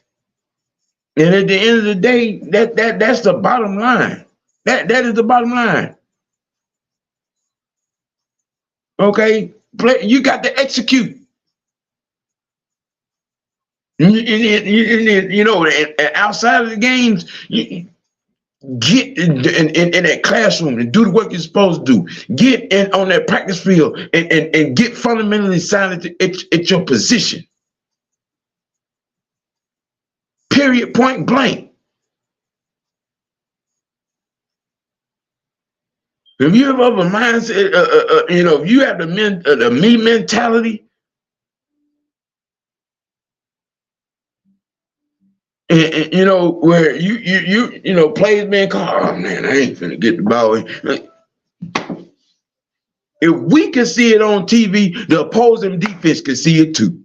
And at the end of the day, that's the bottom line. That is the bottom line. Okay? You got to execute. And outside of the games, get in that classroom and do the work you're supposed to do. Get in on that practice field and get fundamentally sound at your position. Period, point blank. If you have a mindset, if you have the me mentality, and where you plays being called, oh man, I ain't finna get the ball. If we can see it on TV, the opposing defense can see it too.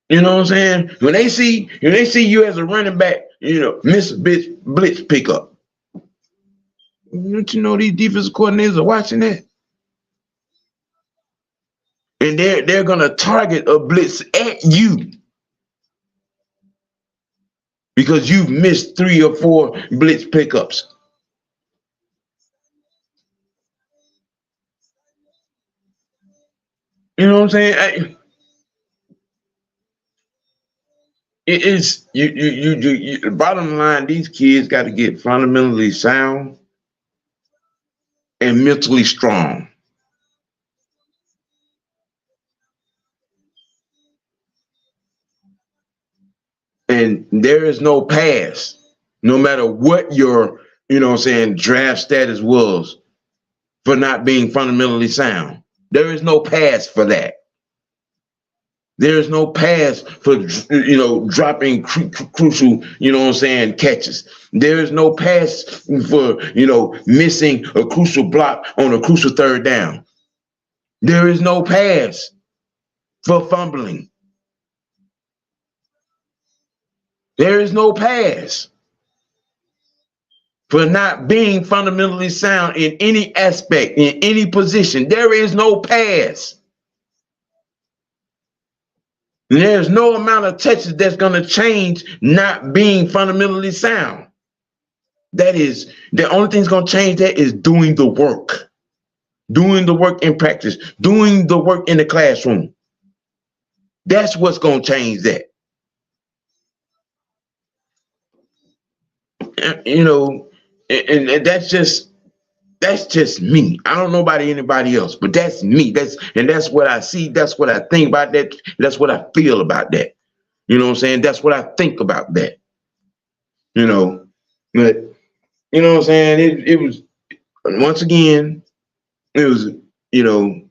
You know what I'm saying? When they see you as a running back, miss a blitz pickup. Don't you know these defensive coordinators are watching that? And they're gonna target a blitz at you because you've missed 3 or 4 blitz pickups. You know what I'm saying? It is you. The bottom line, these kids got to get fundamentally sound and mentally strong. And there is no pass, no matter what your, draft status was for not being fundamentally sound. There is no pass for that. There is no pass for, dropping crucial, catches. There is no pass for, missing a crucial block on a crucial third down. There is no pass for fumbling. There is no pass for not being fundamentally sound in any aspect, in any position. There is no pass. There's no amount of touches that's going to change not being fundamentally sound. That is, the only thing that's going to change that is doing the work. Doing the work in practice. Doing the work in the classroom. That's what's going to change that. You know, and that's just me. I don't know about anybody else, but that's me. That's what I see. That's what I think about that. That's what I feel about that. You know what I'm saying? That's what I think about that. You know, but you know what I'm saying? It was, once again, it was, you know,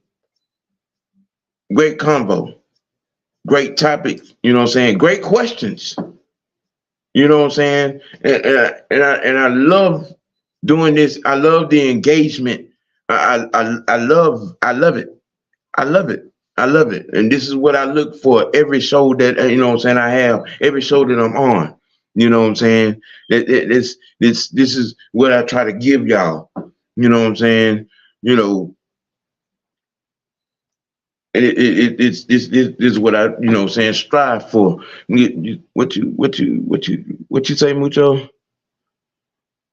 great convo, great topic. You know what I'm saying? Great questions. You know what I'm saying? And I love doing this. I love the engagement. I love it. I love it. I love it. And this is what I look for every show that, you know what I'm saying, I have, every show that I'm on. You know what I'm saying? This is what I try to give y'all. You know what I'm saying? You know, this is what I, you know what I'm saying, strive for. What you say, Mucho?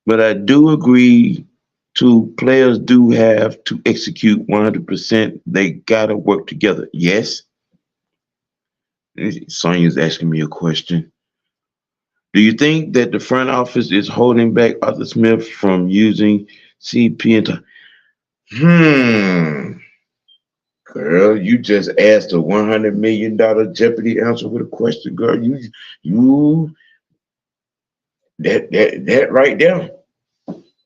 But I do agree to players do have to execute 100%. They gotta work together. Yes. Sonia's asking me a question. Do you think that the front office is holding back Arthur Smith from using CP and girl, you just asked a $100 million Jeopardy answer with a question, girl. You that right there.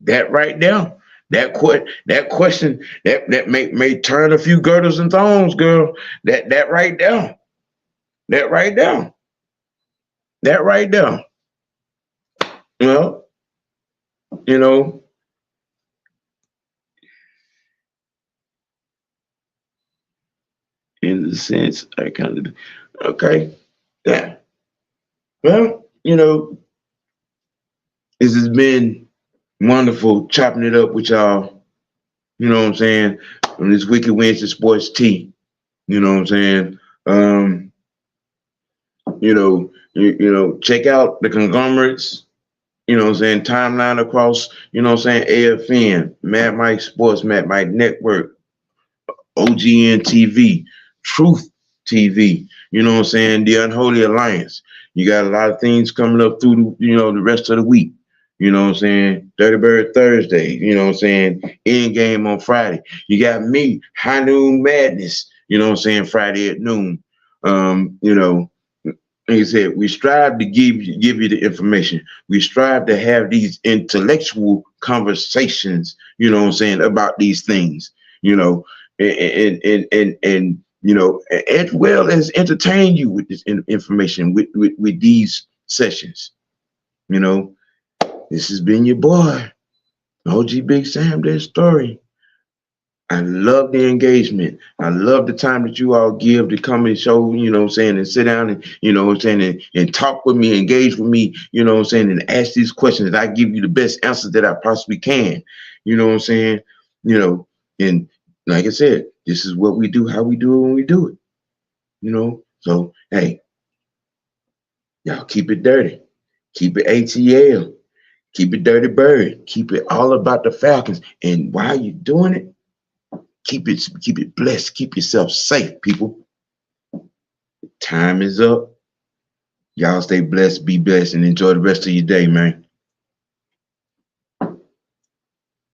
That right there. That question that may turn a few girdles and thongs, girl. That right there. That right there. That right there. Well, you know, in the sense, I kind of, okay, yeah. Well, you know, this has been wonderful chopping it up with y'all. You know what I'm saying? On this Wicked Wednesday Sports Tea. You know what I'm saying? You know, check out the conglomerates. You know what I'm saying? Timeline across. You know what I'm saying? AFN, Mad Mike Sports, Mad Mike Network, OGN TV, Truth TV. You know what I'm saying? The Unholy Alliance. You got a lot of things coming up through, you know, the rest of the week. You know what I'm saying? Dirty Bird Thursday. You know what I'm saying? End Game on Friday. You got me, High Noon Madness. You know what I'm saying? Friday at noon. You know, like I said, we strive to give you the information. We strive to have these intellectual conversations, you know what I'm saying, about these things, you know, and you know, as well as entertain you with this information, with these sessions. You know, this has been your boy, OG Big Sam, their story. I love the engagement. I love the time that you all give to come and show, you know what I'm saying, and sit down and, you know what I'm saying, and talk with me, engage with me, you know what I'm saying, and ask these questions. I give you the best answers that I possibly can. You know what I'm saying? You know, and like I said, this is what we do, how we do it when we do it. You know? So, hey, y'all keep it dirty. Keep it ATL. Keep it Dirty Bird. Keep it all about the Falcons. And while you're doing it, keep it blessed. Keep yourself safe, people. Time is up. Y'all stay blessed, be blessed, and enjoy the rest of your day, man.